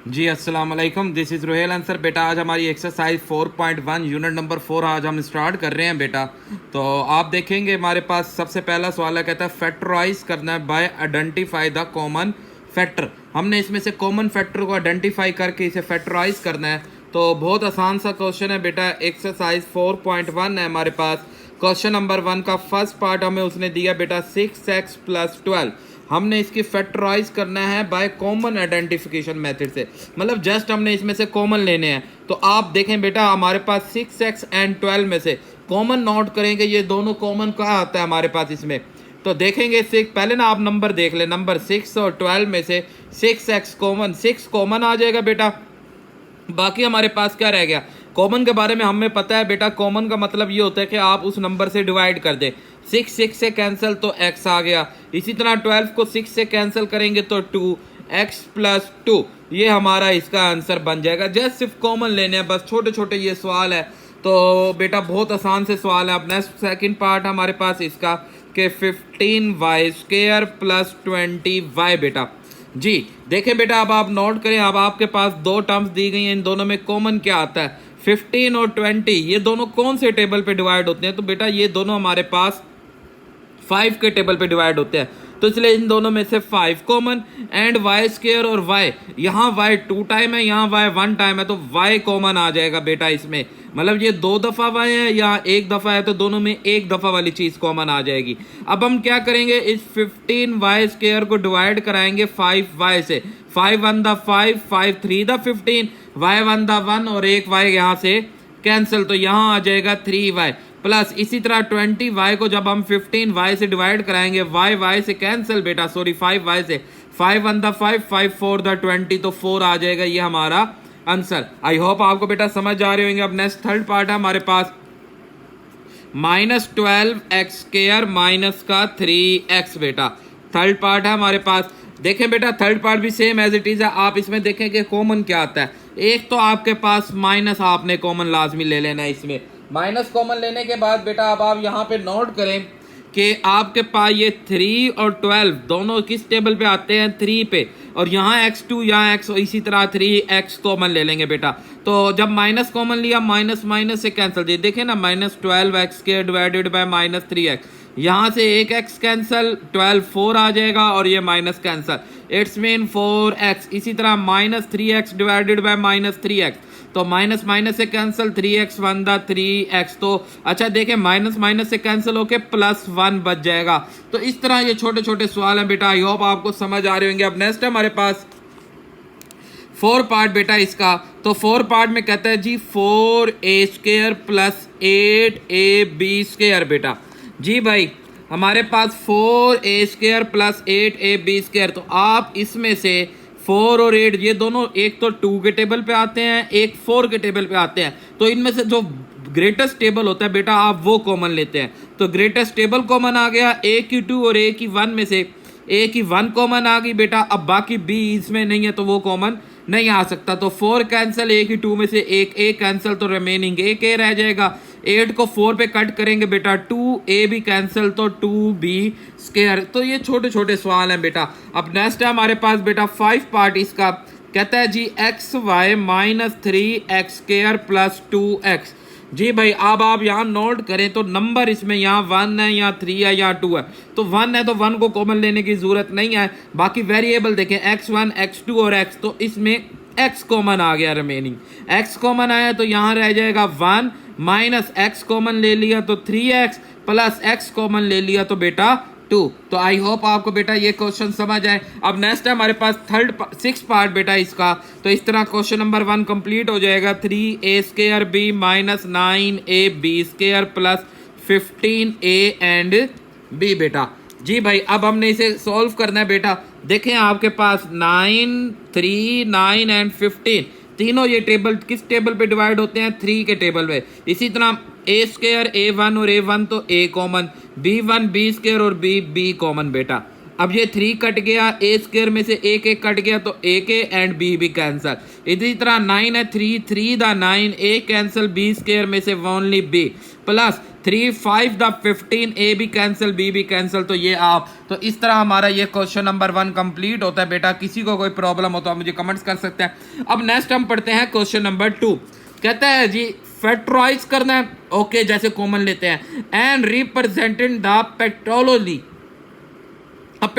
जी अस्सलाम वालेकुम, this is Rohel answer. बेटा आज हमारी एक्सरसाइज 4.1 यूनिट नंबर 4 आज हम स्टार्ट कर रहे हैं बेटा। तो आप देखेंगे हमारे पास सबसे पहला सवाल है, कहता है फैक्टराइज करना है by identify the common factor. हमने इसमें से कॉमन फैक्टर को आइडेंटिफाई करके इसे फैक्टराइज करना है। तो बहुत आसान सा क्वेश्चन है बेटा। एक्सरसाइज 4.1 है हमारे पास। क्वेश्चन नंबर 1 का फर्स्ट पार्ट हमें उसने दिया बेटा 6x + 12। हमने इसकी फैक्टराइज करना है बाय कॉमन आइडेंटिफिकेशन मेथड से, मतलब जस्ट हमने इसमें से कॉमन लेने हैं। तो आप देखें बेटा हमारे पास 6x एंड 12 में से कॉमन नोट करेंगे, ये दोनों कॉमन कहाँ आता है हमारे पास इसमें। तो देखेंगे पहले ना आप नंबर देख ले, नंबर 6 और 12 में से 6x कॉमन, 6 कॉमन आ जाएगा बेटा। बाकी हमारे पास क्या रह गया, कॉमन के बारे में हमें पता है बेटा। कॉमन का मतलब ये होता है कि आप उस नंबर से डिवाइड कर दें। 6 से कैंसिल तो x आ गया। इसी तरह 12 को 6 से कैंसिल करेंगे तो 2x + 2, ये हमारा इसका आंसर बन जाएगा। जस्ट सिर्फ कॉमन लेने हैं, बस छोटे छोटे ये सवाल है। तो बेटा बहुत आसान से सवाल है। अब नेक्स्ट सेकंड पार्ट हमारे पास इसका कि 15y² + 20y बेटा। जी देखें बेटा, अब आप नोट करें। अब आपके पास दो टर्म्स दी गई हैं, इन दोनों में कॉमन क्या आता है? 15 और 20, ये दोनों कौन से टेबल पे डिवाइड होते हैं? तो बेटा ये दोनों हमारे पास 5 के टेबल पे डिवाइड होते हैं। तो इसलिए इन दोनों में से 5 कॉमन एंड y² और y, यहाँ y 2 टाइम है, यहाँ y 1 टाइम है, तो y कॉमन आ जाएगा बेटा इसमें। मतलब ये 2 दफ़ा y है या 1 दफ़ा है, तो दोनों में 1 दफ़ा वाली चीज़ कॉमन आ जाएगी। अब हम क्या करेंगे, इस 15y² को डिवाइड कराएंगे 5y से। 5 1 द 5, 5 3 द 15, y 1 द 1 और एक y यहाँ से कैंसिल, तो यहाँ आ जाएगा 3y प्लस। इसी तरह 20y को जब हम 15y से डिवाइड कराएंगे, y से कैंसिल बेटा, सॉरी 5y से। 5 1 द 5, 5 4 द 20, तो 4 आ जाएगा, ये हमारा आंसर। आई होप आपको बेटा समझ आ रहे होंगे। अब नेक्स्ट थर्ड पार्ट है हमारे पास -12x² - 3x बेटा। थर्ड पार्ट है हमारे पास। देखें बेटा थर्ड पार्ट भी सेम एज इट इज है। आप इसमें देखें कि कॉमन क्या आता है। एक तो आपके पास माइनस आपने कॉमन लाजमी ले लेना है। इसमें माइनस कॉमन लेने के बाद बेटा अब आप यहाँ पे नोट करें कि आपके पास ये 3 और 12 दोनों किस टेबल पे आते हैं? 3 पे। और यहाँ x2 यहाँ x, इसी तरह 3x कॉमन ले लेंगे बेटा। तो जब माइनस कॉमन लिया, माइनस माइनस से कैंसिल दिए, देखें ना, -12x² डिवाइडेड बाय -3x, यहाँ से एक x कैंसिल, 12 4 आ जाएगा और ये minus cancel, it's mean 4x। इसी तरह -3x डिवाइडेड बाय -3x, तो माइनस माइनस से कैंसिल, 3x 1 द 3x। तो अच्छा देखें माइनस माइनस से कैंसिल होके +1 बच जाएगा। तो इस तरह ये छोटे छोटे सवाल हैं बेटा। आई होप आपको समझ आ रहे होंगे। अब नेक्स्ट है हमारे पास 4 पार्ट बेटा इसका। तो 4 पार्ट में कहता है जी 4a² + 8ab² बेटा। जी भाई हमारे पास 4a² + 8ab²। तो आप इसमें से 4 और 8 ये दोनों एक तो 2 के टेबल पे आते हैं, एक 4 के टेबल पे आते हैं। तो इनमें से जो ग्रेटेस्ट टेबल होता है बेटा आप वो कॉमन लेते हैं। तो ग्रेटेस्ट टेबल कॉमन आ गया, a की 2 और a की 1 में से a की 1 कॉमन आ गई बेटा। अब बाकी b इसमें नहीं है तो वो कॉमन नहीं आ सकता। तो 4 कैंसिल, a की 2 में से एक a कैंसिल, तो रिमेनिंग एक a रह जाएगा। 8 को 4 पे कट करेंगे बेटा, 2a भी कैंसिल, तो 2b²। तो ये छोटे छोटे सवाल हैं बेटा। अब नेक्स्ट है हमारे पास बेटा 5 पार्ट इसका। कहता है जी xy - 3x² + 2x। जी भाई अब आप यहाँ नोट करें तो नंबर इसमें यहाँ 1 है, यहाँ 3 है, यहाँ 2 है। तो 1 है तो 1 को कॉमन लेने की जरूरत नहीं है। बाकी वेरिएबल देखें x1 x2 और x, तो इसमें x कॉमन आ गया, रिमेनिंग x कॉमन आया तो यहाँ रह जाएगा 1 माइनस x कॉमन ले लिया तो 3x प्लस x कॉमन ले लिया तो बेटा 2। तो आई होप आपको बेटा ये क्वेश्चन समझ आए। अब नेक्स्ट है हमारे पास 6 पार्ट बेटा इसका। तो इस तरह क्वेश्चन नंबर 1 कंप्लीट हो जाएगा। 3a² b - 9ab² + 15a and b बेटा। जी भाई अब हमने इसे सॉल्व करना है बेटा। देखें आपके पास 9 3 9 एंड 15 तीनों ये टेबल किस टेबल पे डिवाइड होते हैं? 3 के टेबल में। इसी तरह a² a1 और a1 तो a कॉमन, b1 b² और b कॉमन बेटा। अब ये 3 कट गया, ए स्क्वायर में से एक एक कट गया तो ए के एंड बी भी कैंसिल। इसी तरह 9 है, 3 द 9 ए कैंसिल, बी स्क्वायर में से ओनली बी, प्लस 3 5 द 15 ए भी कैंसिल, बी भी कैंसिल। तो ये आप, तो इस तरह हमारा ये क्वेश्चन नंबर 1 कंप्लीट होता है बेटा। किसी को कोई प्रॉब्लम हो तो आप मुझे कमेंट्स कर सकते हैं। अब नेक्स्ट हम पढ़ते हैं क्वेश्चन नंबर 2। कहता है जी फैक्टराइज करना है, ओके जैसे कॉमन लेते हैं, एंड रिप्रेजेंटेड द पेट्रोली। अब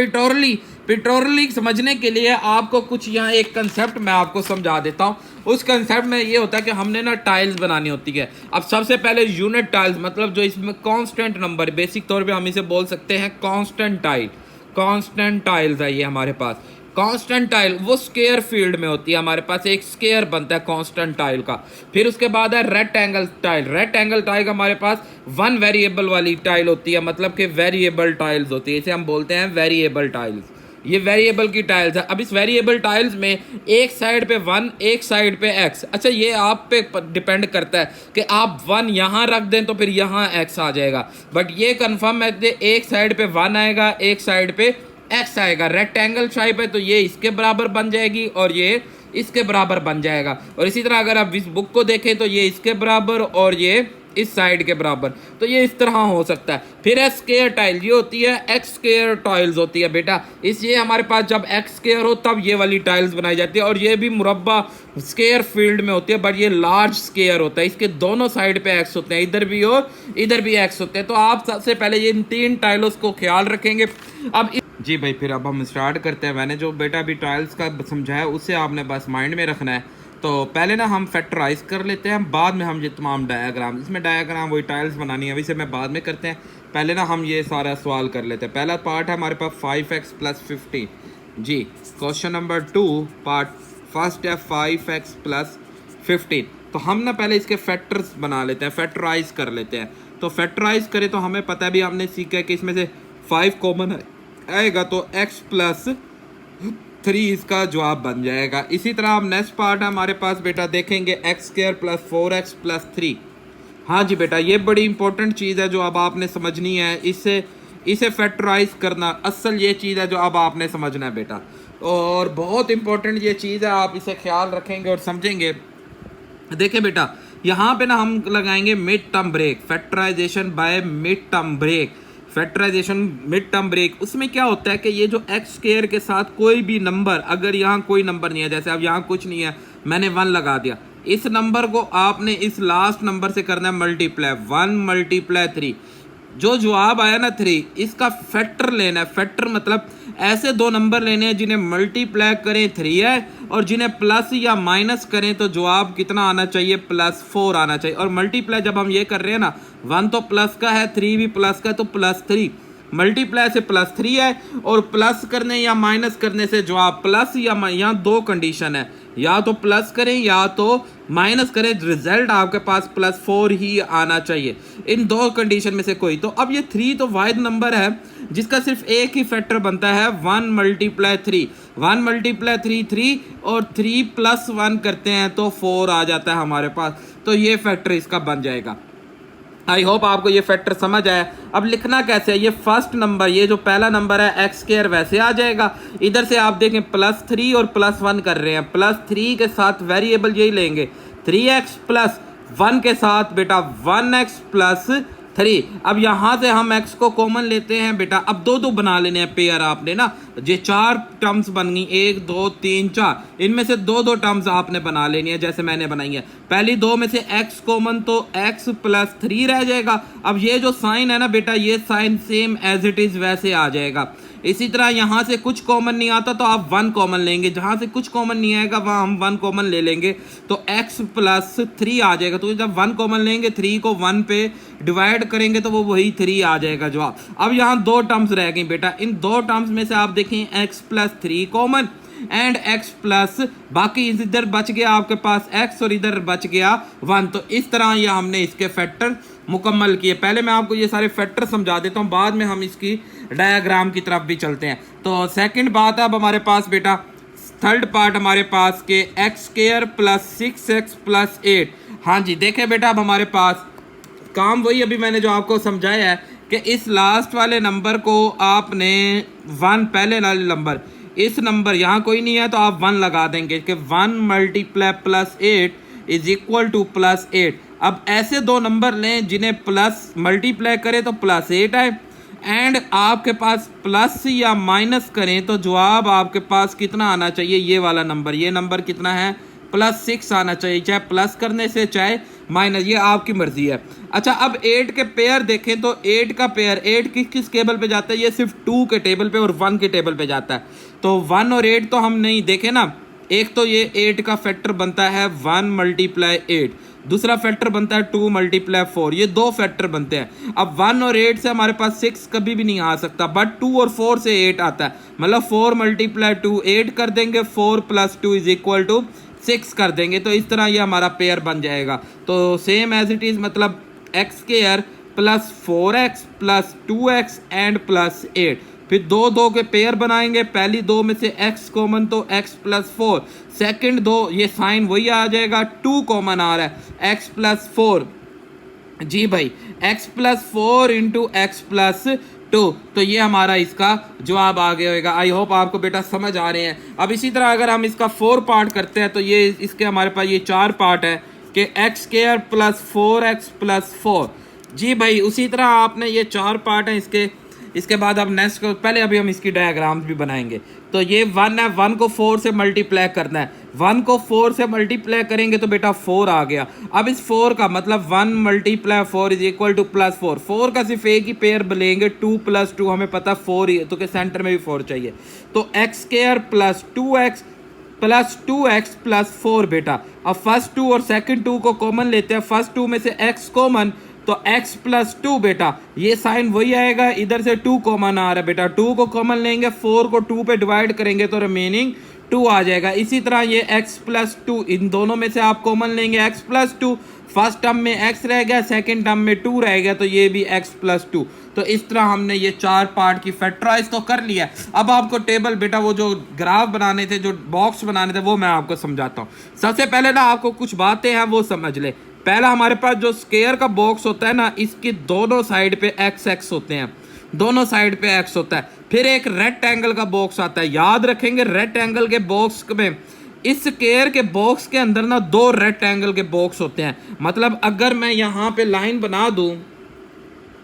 पेट्रोली समझने के लिए आपको कुछ यहाँ एक कंसेप्ट मैं आपको समझा देता हूँ। उस कंसेप्ट में ये होता है कि हमने ना टाइल्स बनानी होती है। अब सबसे पहले यूनिट टाइल्स, मतलब जो इसमें कांस्टेंट नंबर, बेसिक तौर पे हम इसे बोल सकते हैं कांस्टेंट टाइल। कांस्टेंट टाइल्स है ये हमारे पास। कांस्टेंट टाइल वो स्क्वायर फील्ड में होती है, हमारे पास एक स्क्वायर बनता है कांस्टेंट टाइल का। फिर उसके बाद है रेक्टेंगल टाइल। रेक्टेंगल टाइल का हमारे पास 1 वेरिएबल वाली टाइल होती है, मतलब कि वेरिएबल टाइल्स होती है, इसे हम बोलते हैं वेरिएबल टाइल्स। ये वेरिएबल की टाइल्स है। अब इस वेरिएबल टाइल्स में एक साइड पे 1, एक साइड पे x। अच्छा ये आप पे डिपेंड करता है कि आप 1 यहाँ रख दें तो फिर यहाँ x आ जाएगा, बट ये कंफर्म है कि एक साइड पे 1 आएगा, एक साइड पे x आएगा। रेक्टेंगल शेप है तो ये इसके बराबर बन जाएगी और ये इसके बराबर बन जाएगा। और इसी तरह अगर आप इस बुक को देखें तो ये इसके बराबर और ये इस साइड के बराबर, तो ये इस तरह हो सकता है। फिर है स्क्वायर टाइल, ये होती है एक्स स्क्वायर टाइल्स होती है बेटा। इसलिए हमारे पास जब एक्स स्क्वायर हो तब ये वाली टाइल्स बनाई जाती है, और ये भी मुरब्बा स्क्वायर फील्ड में होती है, बट ये लार्ज स्क्वायर होता है। इसके दोनों साइड पे एक्स होते हैं, इधर भी और इधर भी एक्स होते हैं। तो आप सबसे पहले ये इन 3 टाइलों को ख्याल रखेंगे। अब जी भाई फिर अब हम स्टार्ट करते हैं। मैंने जो बेटा अभी टाइल्स का समझाया उसे आपने बस माइंड में रखना है। तो पहले ना हम फैक्टराइज कर लेते हैं, बाद में हम ये तमाम डायग्राम, इसमें डायग्राम वही टाइल्स बनानी है अभी से मैं बाद में करते हैं। पहले ना हम ये सारा सवाल कर लेते हैं। पहला पार्ट है हमारे पास 5x + 15। जी क्वेश्चन नंबर 2 पार्ट फर्स्ट है 5x + 15। तो हम ना पहले इसके फैक्टर्स बना लेते हैं, फैक्टराइज कर लेते हैं। तो फैक्टराइज करें तो हमें पता है भी, हमने सीखा है कि इसमें से 5 कॉमन आएगा तो x + 3 इसका जवाब बन जाएगा। इसी तरह हम नेक्स्ट पार्ट है हमारे पास बेटा देखेंगे x² + 4x + 3। हाँ जी बेटा ये बड़ी इंपॉर्टेंट चीज़ है जो अब आपने समझनी है। इसे फैक्टराइज करना असल ये चीज़ है जो अब आपने समझना है बेटा, और बहुत इंपॉर्टेंट ये चीज़ है, आप इसे ख्याल रखेंगे और समझेंगे। देखिए बेटा यहाँ पे ना हम लगाएंगे mid term break, factorisation by mid term break. Factorisation mid term break, उसमें क्या होता है कि ये जो एक्स स्क्वायर के साथ कोई भी नंबर, अगर यहाँ कोई नंबर नहीं है, जैसे अब यहाँ कुछ नहीं है, मैंने 1 लगा दिया, इस नंबर को आपने इस लास्ट नंबर से करना है मल्टीप्लाई। 1 × 3, जो जवाब आया ना 3, इसका फैक्टर लेना है। फैक्टर मतलब ऐसे 2 नंबर लेने हैं जिन्हें मल्टीप्लाई करें 3 है, और जिन्हें प्लस या माइनस करें तो जवाब कितना आना चाहिए, +4 आना चाहिए। और मल्टीप्लाई जब हम ये कर रहे हैं ना, 1 तो प्लस का है, 3 भी प्लस का है, तो +3 मल्टीप्लाई से +3 है, और प्लस करने या माइनस करने से जवाब प्लस या यहाँ 2 कंडीशन है, या तो प्लस करें या तो माइनस करें, रिजल्ट आपके पास +4 ही आना चाहिए। इन 2 कंडीशन में से कोई। तो अब ये 3 तो वाहिद नंबर है जिसका सिर्फ एक ही फैक्टर बनता है, 1 × 3। 1 × 3 3, और 3 + 1 करते हैं तो 4 आ जाता है हमारे पास। तो ये फैक्टर इसका बन जाएगा। आई होप आपको ये फैक्टर समझ आया। अब लिखना कैसे है, ये फर्स्ट नंबर, ये जो पहला नंबर है x² वैसे आ जाएगा। इधर से आप देखें +3 और +1 कर रहे हैं, +3 के साथ वेरिएबल यही लेंगे, 3x + 1 के साथ बेटा 1x + 3। अब यहाँ से हम x को कॉमन लेते हैं बेटा। अब 2 बना लेने हैं पेयर आपने ना, ये 4 टर्म्स बन गई, 1 2 3 4, इनमें से 2 टर्म्स आपने बना लेनी है जैसे मैंने बनाई है। पहली 2 में से x कॉमन तो x + 3 रह जाएगा। अब ये जो साइन है ना बेटा, ये sign same as it is वैसे आ जाएगा। इसी तरह यहाँ से कुछ कॉमन नहीं आता तो आप 1 कॉमन लेंगे, जहाँ से कुछ कॉमन नहीं आएगा वहाँ हम 1 कॉमन ले लेंगे, तो x + 3 आ जाएगा। तो जब 1 कॉमन लेंगे, 3 को 1 पे डिवाइड करेंगे तो वो वही 3 आ जाएगा जवाब। अब यहाँ 2 टर्म्स रह गई बेटा, इन 2 टर्म्स में से आप देखें x + 3 common and x plus, बाकी इधर बच गया आपके पास x और इधर बच गया 1। तो इस तरह ये हमने इसके फैक्टर मुकम्मल किए। पहले मैं आपको ये सारे फैक्टर समझा देता हूँ, बाद में हम इसकी डायग्राम की तरफ भी चलते हैं। तो सेकंड बात है अब हमारे पास बेटा, थर्ड पार्ट हमारे पास के x² + 6x + 8। हाँ जी देखें बेटा, अब हमारे पास काम वही अभी मैंने जो आपको समझाया है कि इस लास्ट वाले नंबर को आपने 1 पहले वाले नंबर, इस नंबर यहाँ कोई नहीं है तो आप 1 लगा देंगे कि 1 मल्टीप्लाई +8 इज इक्वल टू +8। अब ऐसे दो नंबर लें जिन्हें प्लस मल्टीप्लाई करें तो +8 आए, एंड आपके पास प्लस या माइनस करें तो जवाब आपके पास कितना आना चाहिए, ये वाला नंबर, ये नंबर कितना है +6 आना चाहिए, चाहे प्लस करने से चाहे माइनस, ये आपकी मर्जी है। अच्छा अब 8 के पेयर देखें तो 8 का पेयर 8 किस किस टेबल पे जाता है, ये सिर्फ 2 के टेबल पे और 1 के टेबल पे जाता है। तो 1 और 8 तो हम नहीं देखे ना, एक तो ये 8 का फैक्टर बनता है 1 मल्टीप्लाई 8, दूसरा फैक्टर बनता है 2 मल्टीप्लाई 4, ये दो फैक्टर बनते हैं। अब 1 और 8 से हमारे पास 6 कभी भी नहीं आ सकता, बट 2 और 4 से 8 आता है, मतलब 4 मल्टीप्लाई 2 8 कर देंगे, 4 + 2 इज इक्वल टू 6 कर देंगे, तो इस तरह ये हमारा पेयर बन जाएगा। तो सेम एज इट इज, मतलब x² + 4x + 2x एंड +8, फिर दो के पेयर बनाएंगे, पहली दो में से x कॉमन तो x + 4, सेकंड दो ये साइन वही आ जाएगा, 2 कॉमन आ रहा है x + 4, जी भाई x + 4 × x + 2, तो ये हमारा इसका जवाब आ गया होगा। आई होप आपको बेटा समझ आ रहे हैं। अब इसी तरह अगर हम इसका 4 पार्ट करते हैं तो ये इसके हमारे पास ये 4 पार्ट है कि x² + 4x + 4, जी भाई उसी तरह आपने ये 4 पार्ट हैं इसके बाद अब नेक्स्ट को पहले अभी हम इसकी डायग्राम्स भी बनाएंगे। तो ये 1 है, 1 को 4 से मल्टीप्लाई करना है, 1 को 4 से मल्टीप्लाई करेंगे तो बेटा 4 आ गया। अब इस 4 का मतलब 1 × 4 इज इक्वल टू +4, 4 का सिर्फ एक ही पेयर बनेंगे, 2 + 2 हमें पता 4 ही है, तो के सेंटर में भी 4 चाहिए, तो x² + 2x + 2x + 4 बेटा। अब फर्स्ट 2 और सेकंड 2 को कॉमन लेते हैं, फर्स्ट 2 में से x कॉमन तो x + 2 बेटा, ये साइन वही आएगा, इधर से 2 कॉमन आ रहा है बेटा, 2 को कॉमन लेंगे, 4 को 2 पे डिवाइड करेंगे तो रिमेनिंग 2 आ जाएगा। इसी तरह ये x + 2, इन दोनों में से आप कॉमन लेंगे x + 2, फर्स्ट टर्म में x रह गया, सेकंड टर्म में 2 रह गया, तो ये भी x + 2। तो इस तरह हमने ये 4 पार्ट की फैक्टराइज तो कर लिया। अब आपको टेबल बेटा वो जो ग्राफ बनाने थे, जो बॉक्स बनाने थे, वो मैं आपको समझाता हूँ। सबसे पहले ना आपको कुछ बातें हैं वो समझ ले। पहला हमारे पास जो स्क्वायर का बॉक्स होता है ना, इसकी दोनों साइड पे x होते हैं, दोनों साइड पे x होता है। फिर एक रेक्टेंगल का बॉक्स आता है, याद रखेंगे रेक्टेंगल के बॉक्स में, इस स्क्वायर के बॉक्स के अंदर ना 2 रेक्टेंगल के बॉक्स होते हैं। मतलब अगर मैं यहाँ पे लाइन बना दूं,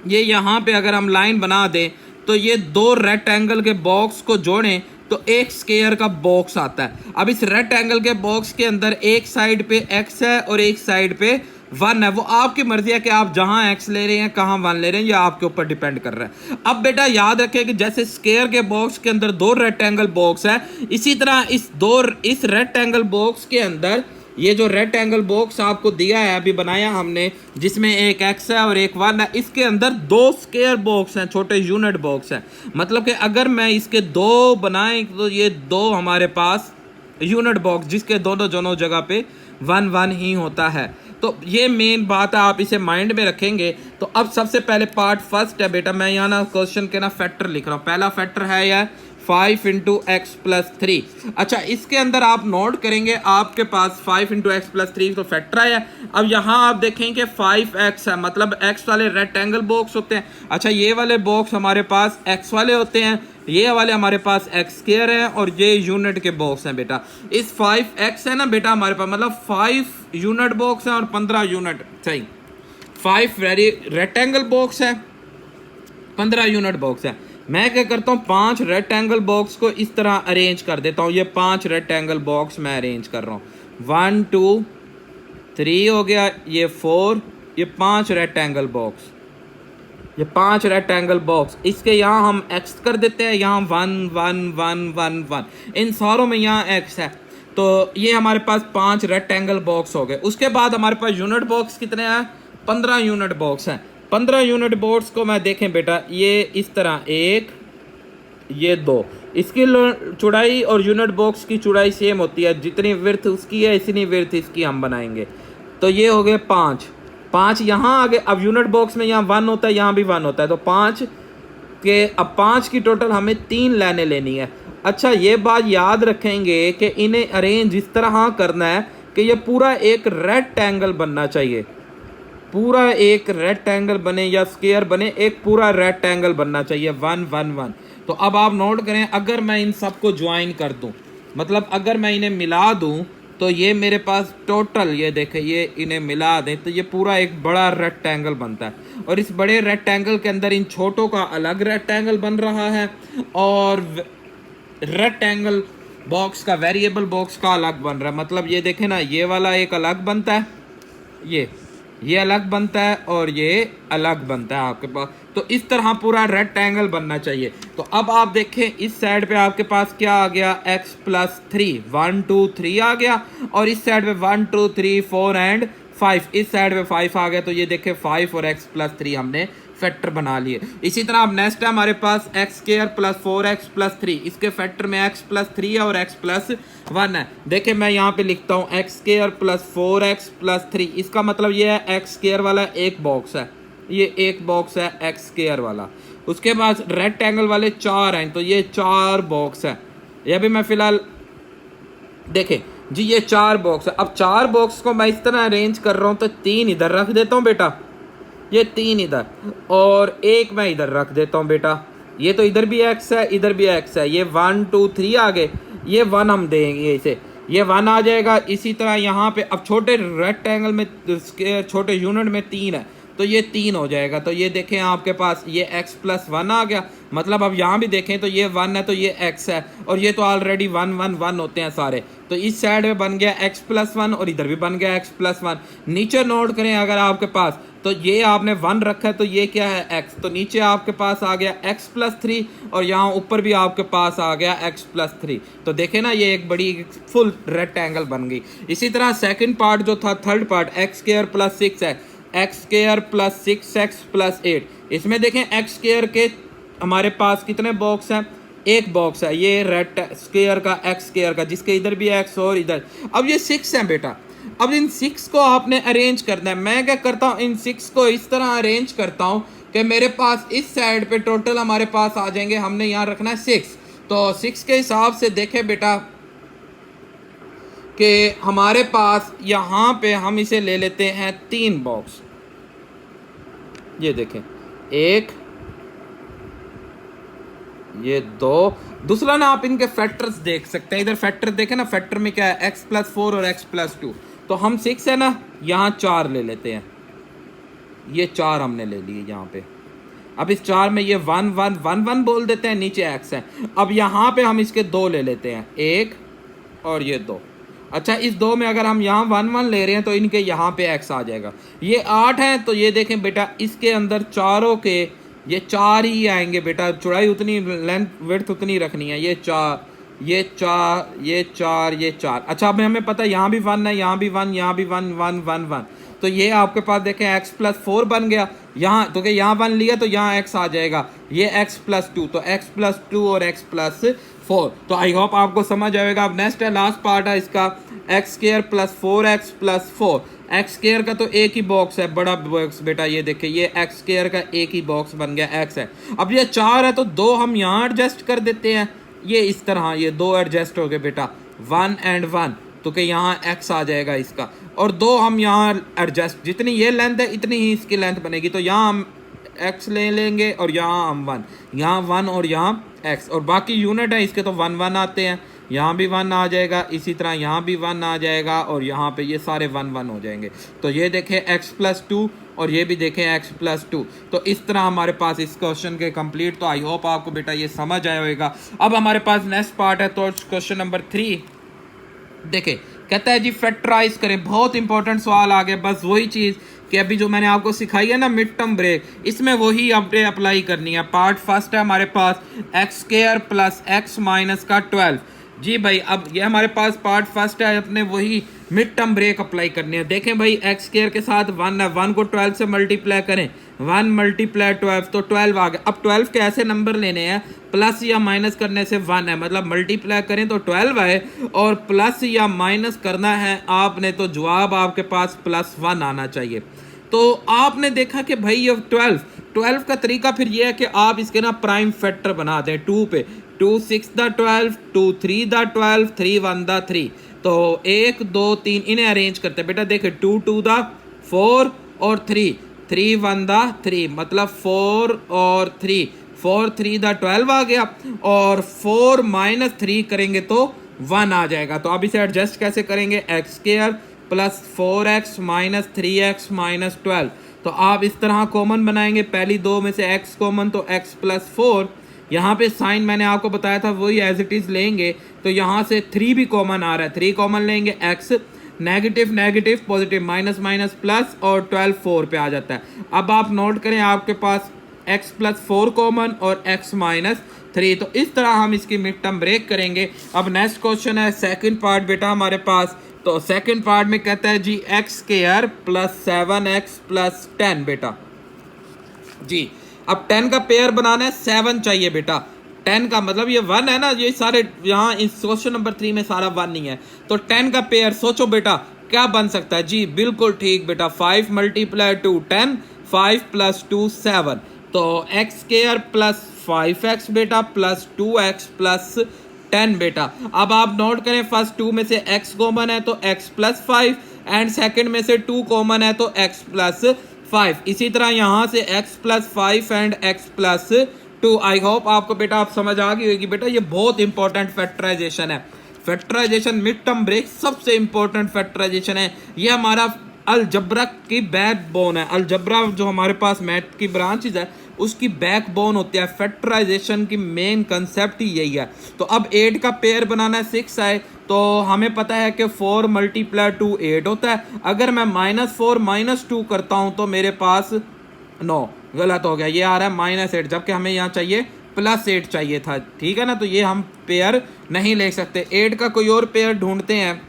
ये यहाँ पे अगर हम लाइन बना दें तो ये 2 रेक्टेंगल के बॉक्स को जोड़ें तो एक स्क्वायर का बॉक्स आता है। अब इस रेक्टेंगल के बॉक्स के अंदर एक साइड पे x है और एक साइड पे 1 है, वो आपकी मर्जी है कि आप जहां x ले रहे हैं कहां 1 ले रहे हैं, ये आपके ऊपर डिपेंड कर रहा है। अब बेटा याद रखें कि जैसे स्क्वायर के बॉक्स के अंदर 2 रेक्टेंगल बॉक्स है, इसी तरह इस रेक्टेंगल बॉक्स के अंदर ये जो रेक्टेंगल बॉक्स आपको दिया है, अभी बनाया हमने, जिसमें एक x है और एक 1 है, इसके अंदर 2 स्क्वायर बॉक्स हैं, छोटे यूनिट बॉक्स हैं। मतलब कि अगर मैं इसके 2 बनाए तो ये 2 हमारे पास यूनिट बॉक्स, जिसके दोनों जगह पे 1 1 ही होता है। तो ये मेन बात है, आप इसे माइंड में रखेंगे। तो अब सबसे पहले पार्ट फर्स्ट है बेटा, मैं यहाँ ना क्वेश्चन के ना फैक्टर लिख रहा हूँ। पहला फैक्टर है यह 5 × x + 3। अच्छा इसके अंदर आप नोट करेंगे आपके पास 5 × x + 3 तो फैक्टर आया। अब यहाँ आप देखेंगे 5x है, मतलब x वाले रेक्टेंगल बॉक्स होते हैं। अच्छा ये वाले बॉक्स हमारे पास x वाले होते हैं, ये वाले हमारे पास x² है और ये यूनिट के बॉक्स हैं बेटा। इस 5x है ना बेटा हमारे पास, मतलब 5 यूनिट बॉक्स हैं और 15 यूनिट, सही 5 रेक्टेंगल बॉक्स है, 15 यूनिट बॉक्स है। मैं क्या करता हूँ 5 रेक्टेंगल बॉक्स को इस तरह अरेंज कर देता हूँ। ये 5 रेक्टेंगल बॉक्स मैं अरेंज कर रहा हूँ, 1 2 3 हो गया, ये 4, ये 5 रेक्टेंगल बॉक्स, ये 5 रेक्टेंगल बॉक्स। इसके यहाँ हम x कर देते हैं, यहाँ 1 1 1 1 1, इन सारों में यहाँ x है। तो ये हमारे पास 5 रेक्टेंगल बॉक्स हो गए। उसके बाद हमारे पास यूनिट बॉक्स कितने हैं, 15 यूनिट बॉक्स हैं। 15 यूनिट बॉक्स को मैं देखें बेटा, ये इस तरह 1, ये 2, इसकी चौड़ाई और यूनिट बॉक्स की चौड़ाई सेम होती है, जितनी विड्थ उसकी है इतनी विड्थ इसकी हम बनाएंगे। तो ये हो गए 5 यहाँ आ गए। अब यूनिट बॉक्स में यहाँ 1 होता है, यहाँ भी 1 होता है, तो 5 के अब 5 की टोटल हमें 3 लाइनें लेनी है। अच्छा ये बात याद रखेंगे कि इन्हें अरेंज इस तरह करना है कि ये पूरा एक रेक्टेंगल बनना चाहिए। पूरा एक रेक्टेंगल बने या स्क्वायर बने, एक पूरा रेक्टेंगल बनना चाहिए 1 1 1। तो अब आप नोट करें, अगर मैं इन सबको ज्वाइन कर दूं, मतलब अगर मैं इन्हें मिला दूं, तो ये मेरे पास टोटल, ये देखें, ये इन्हें मिला दें तो ये पूरा एक बड़ा रेक्टेंगल बनता है। और इस बड़े रेक्टेंगल के अंदर इन छोटों का अलग रेक्टेंगल बन रहा है, और रेक्टेंगल बॉक्स का, वेरिएबल बॉक्स का अलग बन रहा है। मतलब ये देखें ना, ये वाला एक अलग बनता है, ये अलग बनता है, और ये अलग बनता है आपके पास। तो इस तरह पूरा रेक्टेंगल बनना चाहिए। तो अब आप देखें, इस साइड पे आपके पास क्या आ गया, x प्लस 3, 1 2 3 आ गया, और इस साइड पे 1 2 3 4 एंड 5, इस साइड पे 5 आ गया। तो ये देखें 5 और x प्लस 3 हमने फैक्टर बना लिए। इसी तरह अब नेक्स्ट है हमारे पास x square plus 4x plus 3, इसके फैक्टर में x प्लस 3 है और x प्लस 1 है। देखिए मैं यहाँ पे लिखता हूँ x square plus 4x plus 3, इसका मतलब ये है एक्स स्क्वायर वाला एक बॉक्स है, ये एक बॉक्स है एक्स स्क्वायर वाला। उसके बाद रेक्टेंगल वाले 4 हैं, तो ये 4 बॉक्स है। ये भी मैं फिलहाल देखें जी, ये 4 बॉक्स है। अब 4 बॉक्स को मैं इस तरह अरेंज कर रहा हूँ, तो 3 इधर रख देता हूँ बेटा, ये 3 इधर, और एक मैं इधर रख देता हूँ बेटा। ये तो इधर भी x है, इधर भी x है, ये 1 2 3 आ गए, ये 1 हम देंगे इसे, ये 1 आ जाएगा। इसी तरह यहाँ पे अब छोटे रेक्टेंगल में, छोटे यूनिट में 3 है, तो ये 3 हो जाएगा। तो ये देखें आपके पास ये x प्लस 1 आ गया। मतलब अब यहाँ भी देखें तो ये 1 है, तो ये x है, और ये तो ऑलरेडी 1 1 1 होते हैं सारे। तो इस साइड में बन गया x प्लस 1, और इधर भी बन गया x प्लस 1। नीचे नोट करें, अगर आपके पास, तो ये आपने 1 रखा है, तो ये क्या है x, तो नीचे आपके पास आ गया x प्लस 3, और यहाँ ऊपर भी आपके पास आ गया x प्लस 3। तो देखे ना, ये एक बड़ी फुल रेक्टेंगल बन गई। इसी तरह सेकंड पार्ट जो था, third part, x square plus 6 है, x square plus 6x plus 8। इसमें देखें एक्स स्क्वायर के हमारे पास कितने बॉक्स हैं, एक बॉक्स है, ये रेक्ट स्क्वायर का, एक्स स्क्वायर का, जिसके इधर भी x और इधर। अब ये 6 है बेटा, अब इन 6 को आपने अरेंज करना है। मैं क्या करता हूँ, इन 6 को इस तरह अरेंज करता हूँ कि मेरे पास इस साइड पे टोटल हमारे पास आ जाएंगे, हमने यहाँ रखना है 6। तो 6 के हिसाब से देखें बेटा कि हमारे पास यहाँ पे हम इसे ले लेते हैं 3 बॉक्स। ये देखें, एक, ये 2। दूसरा ना, आप इनके फैक्टर्स देख सकते हैं, इधर फैक्टर देखें ना, फैक्टर में क्या है, x प्लस 4 और x प्लस 2। तो हम 6 है ना, यहाँ 4 ले लेते हैं, ये 4 हमने ले लिए यहाँ पे। अब इस 4 में ये 1 1 1 1 बोल देते हैं, नीचे x है। अब यहाँ पे हम इसके 2 ले लेते हैं, 1 और ये 2। अच्छा, इस 2 में अगर हम यहाँ 1 1 ले रहे हैं, तो इनके यहाँ पे x आ जाएगा। ये 8 है, तो ये देखें बेटा, इसके अंदर चारों के ये 4 ही आएंगे बेटा, चौड़ाई उतनी, लेंथ विड्थ उतनी रखनी है। ये 4, ये 4, ये 4, ये 4। अच्छा, अब हमें पता है यहाँ भी 1 है, यहाँ भी 1, यहाँ भी 1 1 1 1। तो ये आपके पास देखें x प्लस 4 बन गया यहाँ, तो कि यहाँ 1 लिया तो यहाँ x आ जाएगा, ये x प्लस 2, तो x प्लस 2 और x प्लस 4। तो आई होप आपको समझ आएगा। अब नेक्स्ट है, लास्ट पार्ट है इसका, x square plus 4x plus 4। X square का तो एक ही बॉक्स है, बड़ा बॉक्स बेटा, ये देखिए, ये एक्स स्क्वायर का एक ही बॉक्स बन गया, x है। अब ये 4 है, तो 2 हम यहाँ एडजस्ट कर देते हैं, ये इस तरह, ये 2 एडजस्ट हो गए बेटा, 1 एंड 1, तो कि यहाँ x आ जाएगा इसका, और 2 हम यहाँ एडजस्ट, जितनी ये लेंथ है इतनी ही इसकी लेंथ बनेगी। तो यहाँ हम x ले लेंगे, और यहाँ हम 1, यहाँ 1 और यहाँ x, और बाकी यूनिट है इसके तो 1 1 आते हैं, यहाँ भी 1 आ जाएगा, इसी तरह यहाँ भी 1 आ जाएगा, और यहाँ पे ये सारे 1 1 हो जाएंगे। तो ये देखें x प्लस 2, और ये भी देखें x प्लस 2। तो इस तरह हमारे पास इस क्वेश्चन के कंप्लीट। तो आई होप आपको बेटा ये समझ आया होगा। अब हमारे पास नेक्स्ट पार्ट है, तो क्वेश्चन नंबर 3 देखें, कहता है जी फैक्टराइज करें। बहुत इंपॉर्टेंट सवाल आ गया, बस वही चीज़ कि अभी जो मैंने आपको सिखाई है ना, मिड टर्म ब्रेक, इसमें वही अपने अप्लाई करनी है। पार्ट फर्स्ट है हमारे पास, x square plus x minus का 12। जी भाई, अब ये हमारे पास पार्ट फर्स्ट है, अपने वही मिड टर्म ब्रेक अप्लाई करनी है। देखें भाई, एक्स स्क्वायर के साथ 1 है, 1 को 12 से मल्टीप्लाई करें, 1 मल्टीप्लाई 12, तो 12 आ गया। अब 12 के ऐसे नंबर लेने हैं, प्लस या माइनस करने से 1 है, मतलब मल्टीप्लाई करें तो 12 आए, और प्लस या माइनस करना है आपने, तो जवाब आपके पास प्लस 1 आना चाहिए। तो आपने देखा कि भाई ये 12 का तरीका फिर ये है कि आप इसके ना प्राइम फैक्टर बना दें 2 पे, 2 6 द 12, 2 3 द 12, 3 1 द 3। तो 1 2 3 इन्हें अरेंज करते हैं बेटा। देखे 2 2 द 4 और 3, 3 1 दा 3 मतलब 4 और 3, 4 3 दा 12 आ गया, और 4 माइनस 3 करेंगे तो 1 आ जाएगा। तो अब इसे एडजस्ट कैसे करेंगे, x square plus 4x minus 3x minus 12। तो आप इस तरह कॉमन बनाएंगे, पहली दो में से x कॉमन तो x प्लस 4, यहाँ पे साइन मैंने आपको बताया था वही एज इट इज लेंगे, तो यहाँ से 3 भी कॉमन आ रहा है, 3 कॉमन लेंगे, x negative negative positive minus minus plus और 12 4 पे आ जाता है। अब आप नोट करें आपके पास x प्लस 4 कॉमन और x माइनस 3। तो इस तरह हम इसकी मिड टर्म ब्रेक करेंगे। अब नेक्स्ट क्वेश्चन है सेकंड पार्ट बेटा हमारे पास। तो सेकंड पार्ट में कहता है जी x square plus 7x plus 10 बेटा जी। अब 10 का पेयर बनाना है, 7 चाहिए बेटा। 10 का मतलब ये 1 है ना, ये सारे यहाँ इस क्वेश्चन नंबर 3 में सारा 1 नहीं है। तो 10 का पेयर सोचो बेटा क्या बन सकता है जी, बिल्कुल ठीक बेटा, 5 मल्टीप्लाई 2 10, 5 प्लस 2 7। तो एक्स स्क्वायर प्लस 5x बेटा प्लस 2x प्लस 10 बेटा। अब आप नोट करें फर्स्ट 2 में से x कॉमन है तो x प्लस 5 एंड सेकेंड में से 2 कॉमन है तो x प्लस 5। इसी तरह यहाँ से x plus 5 and x plus 2। I hope आपको बेटा आप समझ आ गई होगी बेटा, ये बहुत इंपॉर्टेंट फैक्टराइजेशन है। फैक्टराइजेशन मिड टर्म ब्रेक सबसे इंपॉर्टेंट फैक्टराइजेशन है, ये हमारा अलजब्रा की बैकबोन है। अलजब्रा जो हमारे पास मैथ की ब्रांचेज है उसकी बैकबोन होती है। फैक्टराइजेशन की मेन कंसेप्ट ही यही है। तो अब 8 का पेयर बनाना है, 6 आए तो हमें पता है कि 4 मल्टीप्लाई 2 8 होता है। अगर मैं -4 -2 करता हूं तो मेरे पास 9, गलत हो गया, ये आ रहा है -8, जबकि हमें यहाँ चाहिए +8 चाहिए था, ठीक है ना। तो ये हम पेयर नहीं ले सकते, 8 का कोई और पेयर ढूंढते हैं।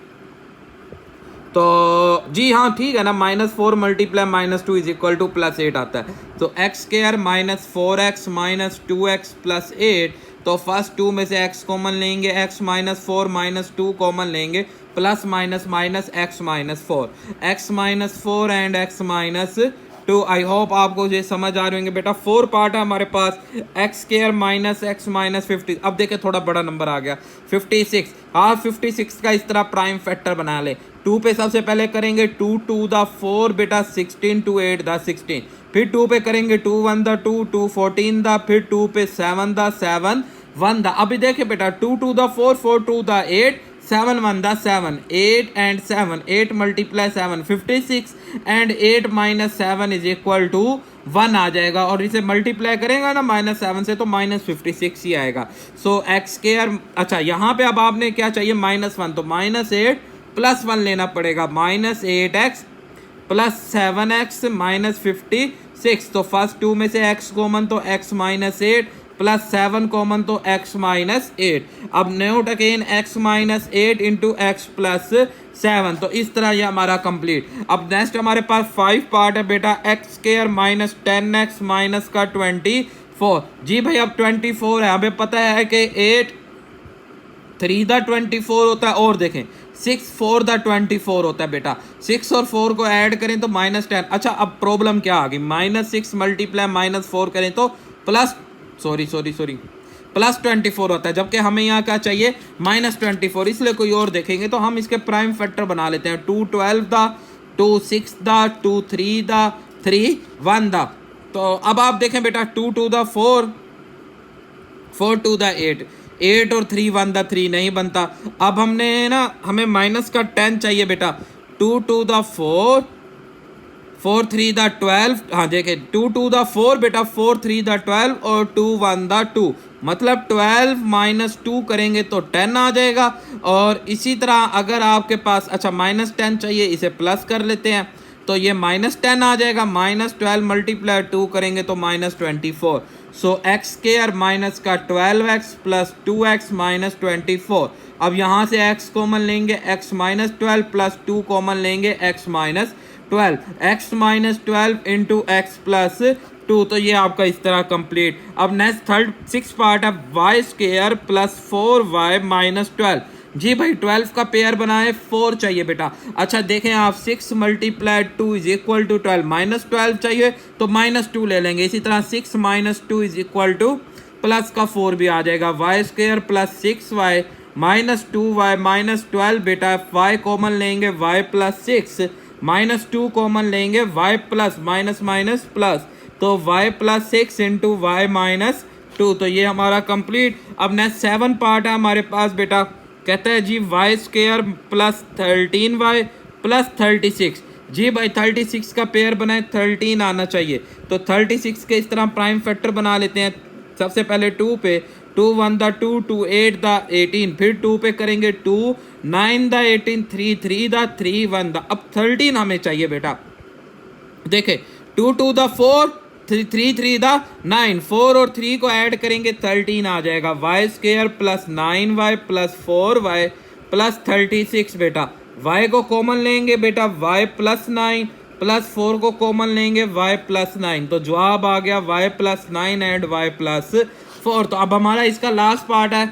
तो जी हाँ ठीक है ना, -4 मल्टीप्लाई -2 इज इक्वल टू +8 आता है। तो x square minus 4x minus 2x plus 8। तो फर्स्ट 2 में से x कॉमन लेंगे, x माइनस 4 माइनस 2 कॉमन लेंगे, plus minus minus x minus 4, x minus 4 and x minus 2। I hope आपको ये समझ आ रहे होंगे बेटा। 4 पार्ट है हमारे पास, x square minus x minus 50। अब देखे थोड़ा बड़ा नंबर आ गया 56। हाँ 56 का इस तरह प्राइम फैक्टर बना ले। 2 पे सबसे पहले करेंगे 2 2 द 4 बेटा 16 2 8 द 16, फिर 2 पे करेंगे 2 1 द 2 2 14 द, फिर 2 पे 7 द 7 1 द। अभी देखे बेटा 2 2 द 4 4 2 द 8 7 1 द 7 8 and 7 8 multiply 7 56 and 8 minus 7 is equal to 1 आ जाएगा। और इसे मल्टीप्लाई करेगा ना -7 से तो -56 ही आएगा। सो एक्स स्क्वायर, अच्छा यहाँ पे अब आपने क्या चाहिए -1, तो -8 प्लस 1 लेना पड़ेगा, -8x प्लस 7x माइनस 56। तो फर्स्ट 2 में से x कॉमन तो x माइनस 8 प्लस 7 कॉमन तो x माइनस 8। अब note again x minus 8 into x plus 7। तो इस तरह ये हमारा कंप्लीट। अब नेक्स्ट हमारे पास 5 पार्ट है बेटा, x square minus 10x minus का 24। जी भाई अब 24 है, हमें पता है कि 8 3 द 24 होता है, और देखें 6 4 द 24 होता है बेटा। 6 और 4 को ऐड करें तो -10। अच्छा अब प्रॉब्लम क्या आ गई, -6 मल्टीप्लाई -4 करें तो प्लस +24 होता है, जबकि हमें यहाँ क्या चाहिए -24, इसलिए कोई और देखेंगे। तो हम इसके प्राइम फैक्टर बना लेते हैं, 2 12 द 2 6 द 2 3 द 3 1 द। तो अब आप देखें बेटा 2 2 द 4 4 2 द 8 8 और 3 1 द 3 नहीं बनता। अब हमने ना हमें माइनस का 10 चाहिए बेटा, 2 2 द 4 4 3 द 12। हाँ देखे 2 2 द 4 बेटा 4 3 द 12 और 2 1 द 2, मतलब 12 माइनस 2 करेंगे तो 10 आ जाएगा। और इसी तरह अगर आपके पास अच्छा -10 चाहिए, इसे प्लस कर लेते हैं तो ये -10 आ जाएगा। -12 मल्टीप्लाई 2 करेंगे तो -24। सो एक्स स्क्वायर माइनस का 12x प्लस 2x माइनस 24। अब यहाँ से x कॉमन लेंगे, x माइनस 12 प्लस 2 कॉमन लेंगे, x minus 12, x minus 12 into x plus 2। तो ये आपका इस तरह कंप्लीट। अब नेक्स्ट थर्ड 6 पार्ट है, y square plus 4y minus 12। जी भाई 12 का पेयर बनाए, 4 चाहिए बेटा। अच्छा देखें आप 6 मल्टीप्लाई 2 इज इक्वल टू 12, -12 चाहिए तो -2 ले लेंगे। इसी तरह 6 minus 2 is equal to plus का 4 भी आ जाएगा, y square plus 6y minus 2y minus 12 बेटा, y कॉमन लेंगे y प्लस 6 -2 कॉमन लेंगे, y plus minus minus plus, तो y प्लस 6 इंटू वाई -2, तो ये हमारा कंप्लीट। अब नेक्स्ट 7 पार्ट है हमारे पास बेटा, कहता है जी y square plus 13y plus 36। जी भाई 36 का पेयर बनाए 13 आना चाहिए, तो 36 के इस तरह प्राइम फैक्टर बना लेते हैं। सबसे पहले 2 पे, 2 1 द 2, 2 8 द 18, फिर 2 पे करेंगे 2 9 द 18, 3 3 द 3 1 द, अब 13 हमें चाहिए बेटा। देखे 2 2 द 4, 3 3 द 9, 4 और 3 को ऐड करेंगे 13 आ जाएगा। Y square plus 9y plus 4y plus 36 बेटा। y को कॉमन लेंगे बेटा, y प्लस 9 प्लस 4 को कॉमन लेंगे, y प्लस 9, तो जवाब आ गया y plus 9 and y plus 4। तो अब हमारा इसका लास्ट पार्ट है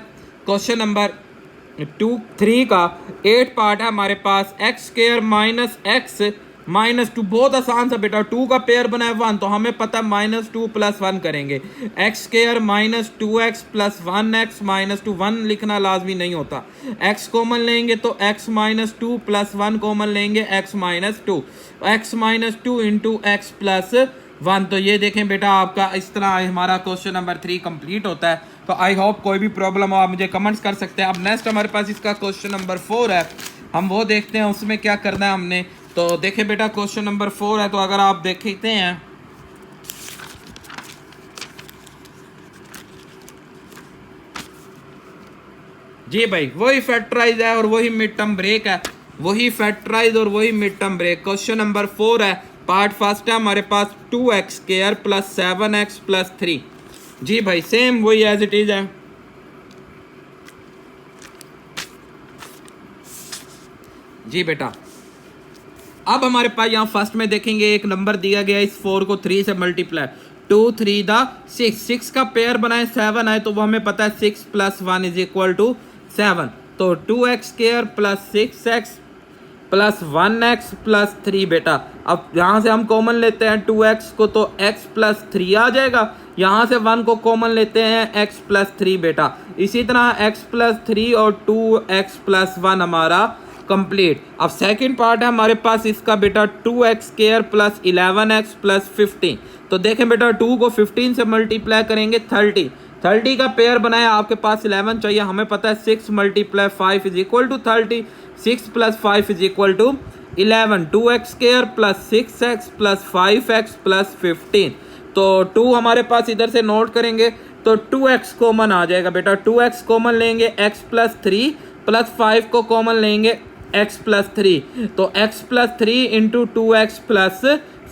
क्वेश्चन नंबर 3 का 8 पार्ट है हमारे पास, एक्स स्क्वायर माइनस एक्स -2, बहुत आसान सा बेटा। 2 का पेयर बना है 1, तो हमें पता है -2 प्लस 1 करेंगे। X square -2x plus 1x -2, 1 लिखना लाजमी नहीं होता। x कॉमन लेंगे तो x -2 प्लस 1 कॉमन लेंगे x -2, x -2 into x plus 1। तो ये देखें बेटा आपका इस तरह हमारा क्वेश्चन नंबर 3 कंप्लीट होता है। तो आई होप कोई भी प्रॉब्लम हो आप मुझे कमेंट्स कर सकते हैं। अब नेक्स्ट हमारे पास इसका क्वेश्चन नंबर 4 है, हम वो देखते हैं उसमें क्या करना है हमने। तो देखें बेटा क्वेश्चन नंबर 4 है, तो अगर आप देखते हैं जी भाई वही फैक्टराइज है और वही मिड टर्म ब्रेक है, वही फैक्टराइज और वही mid term break. Question number 4 है, पार्ट फर्स्ट है हमारे पास 2x square plus 7x plus 3। जी भाई सेम वही एज इट इज है। जी बेटा अब हमारे पास यहाँ फर्स्ट में देखेंगे एक नंबर दिया गया, इस 4 को 3 से मल्टीप्लाई, 2 3 द 6, 6 का पेयर बनाए 7 आए, तो वो हमें पता है 6 प्लस 1 इज इक्वल टू 7, तो 2x square plus 6x plus 1x plus 3 बेटा। अब यहाँ से हम कॉमन लेते हैं 2x को, तो x प्लस 3 आ जाएगा। यहाँ से 1 को कॉमन लेते हैं x प्लस 3 बेटा। इसी तरह x प्लस 3 और 2x प्लस 1 हमारा कंप्लीट। अब सेकंड पार्ट है हमारे पास इसका बेटा 2x square plus 11x plus 15। तो देखें बेटा 2 को 15 से मल्टीप्लाई करेंगे 30, 30 का पेयर बनाया आपके पास 11 चाहिए, हमें पता है 6 multiply 5 is equal to 30, 6 plus 5 is equal to 11, 2x square plus 6x plus 5x plus 15। तो 2 हमारे पास इधर से नोट करेंगे तो 2x कॉमन आ जाएगा बेटा, 2x कॉमन लेंगे, x प्लस 3 प्लस 5 को कॉमन लेंगे x प्लस 3, तो x plus 3 into 2x plus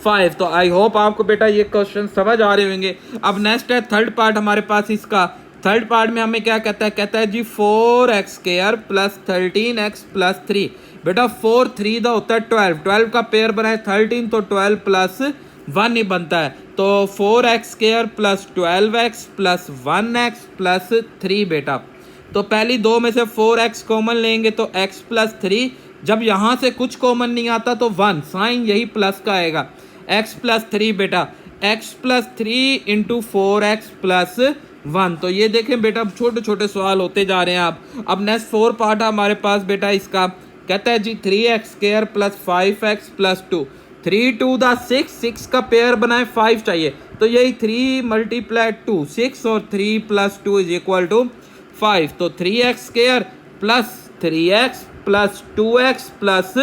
5। तो आई होप आपको बेटा ये क्वेश्चन समझ आ रहे होंगे। अब नेक्स्ट है थर्ड पार्ट हमारे पास इसका, थर्ड पार्ट में हमें क्या कहता है, कहता है जी 4x square plus 13x plus 3। बेटा 4 3 दा होता है 12, 12 का पेयर बनाए 13, तो 12 प्लस 1 ही बनता है, तो 4x square plus 12x plus 1x plus 3 बेटा। तो पहली दो में से 4x कॉमन लेंगे तो x प्लस 3, जब यहाँ से कुछ कॉमन नहीं आता तो 1, साइन यही प्लस का आएगा, x प्लस 3 बेटा, x plus 3 into 4x plus 1। तो ये देखें बेटा छोटे छोटे सवाल होते जा रहे हैं आप। अब नेक्स्ट 4 पार्ट है हमारे पास बेटा इसका, कहता है जी 3x square plus 5x plus 2, 3 2 the 6, 6 का पेयर बनाए 5 चाहिए, तो यही 3 मल्टीप्लाई 2, 6 और 3 प्लस 2 इज इक्वल टू 5, तो 3x square plus 3x plus 2x plus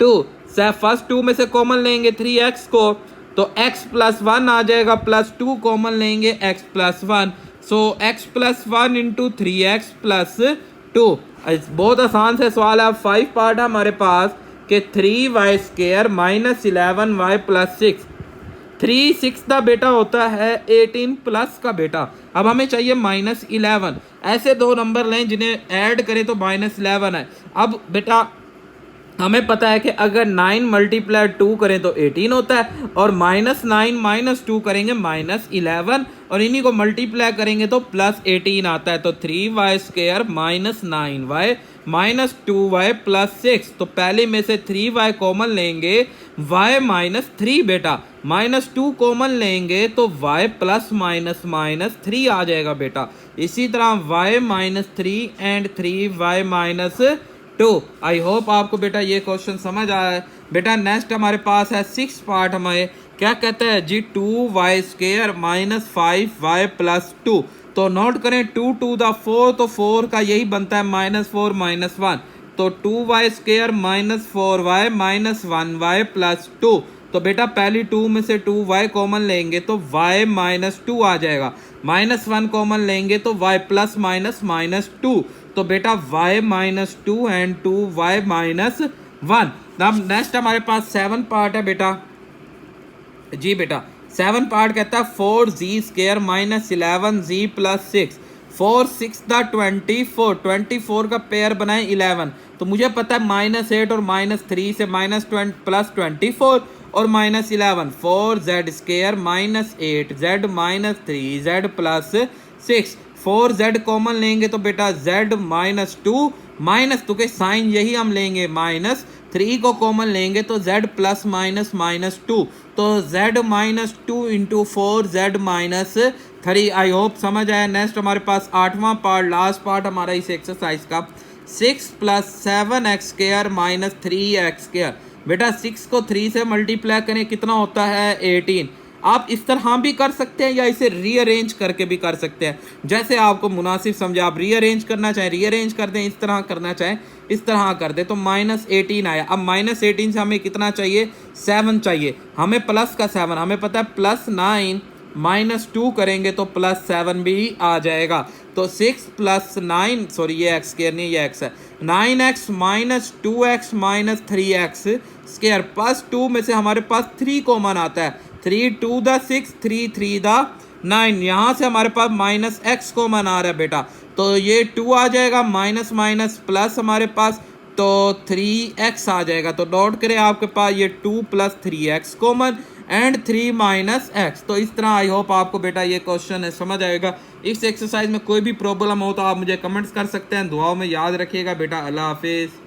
2। First 2 में से कॉमन लेंगे 3x को, तो x प्लस 1 आ जाएगा, प्लस 2 कॉमन लेंगे x प्लस 1, सो x plus 1 into 3x plus 2। बहुत आसान से सवाल है। अब 5 पार्ट है हमारे पास कि 3y square minus 11y plus 6, 3 6 का बेटा होता है 18 प्लस का बेटा। अब हमें चाहिए माइनस 11, ऐसे दो नंबर लें जिन्हें ऐड करें तो माइनस 11 है। अब बेटा हमें पता है कि अगर 9 मल्टीप्लाई 2 करें तो 18 होता है, और माइनस 9 माइनस 2 करेंगे माइनस 11, और इन्हीं को मल्टीप्लाई करेंगे तो प्लस 18 आता है। तो 3y square minus 9y minus 2y plus 6, तो पहले में से 3y कॉमन लेंगे, y माइनस 3 बेटा, माइनस 2 कॉमन लेंगे तो y प्लस माइनस माइनस 3 आ जाएगा बेटा। इसी तरह y minus 3 and 3y minus 2। I hope आपको बेटा ये क्वेश्चन समझ आया है। बेटा नेक्स्ट हमारे पास है 6 पार्ट, हमें क्या कहता है जी 2y² माइनस 5y प्लस 2। तो नोट करें 2 टू द 4, तो 4 का यही बनता है -4 -1, तो 2y² minus 4y minus 1y plus 2। तो बेटा पहली 2 में से 2y कॉमन लेंगे तो y माइनस 2 आ जाएगा, -1 कॉमन लेंगे तो y प्लस माइनस -2। तो बेटा y minus 2 and 2y minus 1। अब नेक्स्ट हमारे पास 7 पार्ट है बेटा जी। बेटा 7 पार्ट कहता है 4z² minus 11z plus 6। 4 6 the 24 का पेयर बनाए 11। तो मुझे पता है -8 और -3 से -20 प्लस 24 और -11। 4z² minus 8z minus 3z plus 6। 4z common लेंगे तो बेटा z माइनस 2 के साइन यही हम लेंगे, -3 को कॉमन लेंगे तो z प्लस माइनस 2। तो z minus 2 into 4z minus 3। I hope समझ आया। नेक्स्ट हमारे पास 8वां पार्ट, लास्ट पार्ट हमारा इस एक्सरसाइज का, 6 + 7x² माइनस 3x²। बेटा 6 को 3 से मल्टीप्लाई करें कितना होता है 18। आप इस तरह भी कर सकते हैं या इसे रीअरेंज करके भी कर सकते हैं, जैसे आपको मुनासिब समझे। आप रीअरेंज करना चाहें रीअरेंज कर दें, इस तरह करना चाहें इस तरह कर दें। तो -18 आया। अब -18 से हमें कितना चाहिए 7 चाहिए, हमें प्लस का 7, हमें पता है +9 -2 करेंगे तो +7 भी आ जाएगा। तो 6 + 9, सॉरी ये x² नहीं ये x है, 9x minus 2x minus 3x² plus 2 में से हमारे पास 3 कॉमन आता है। 3 2 द 6, 3 3 द 9। यहाँ से हमारे पास -x कॉमन आ रहा है बेटा, तो ये 2 आ जाएगा, माइनस माइनस प्लस हमारे पास तो 3x आ जाएगा। तो नोट करें आपके पास ये 2 + 3x कॉमन एंड 3 - x। तो इस तरह आई होप आपको बेटा ये क्वेश्चन है समझ आएगा। इस एक्सरसाइज में कोई भी प्रॉब्लम हो तो आप मुझे कमेंट्स कर सकते हैं। दुआओं में याद रखिएगा बेटा। अल्लाह हाफिज़।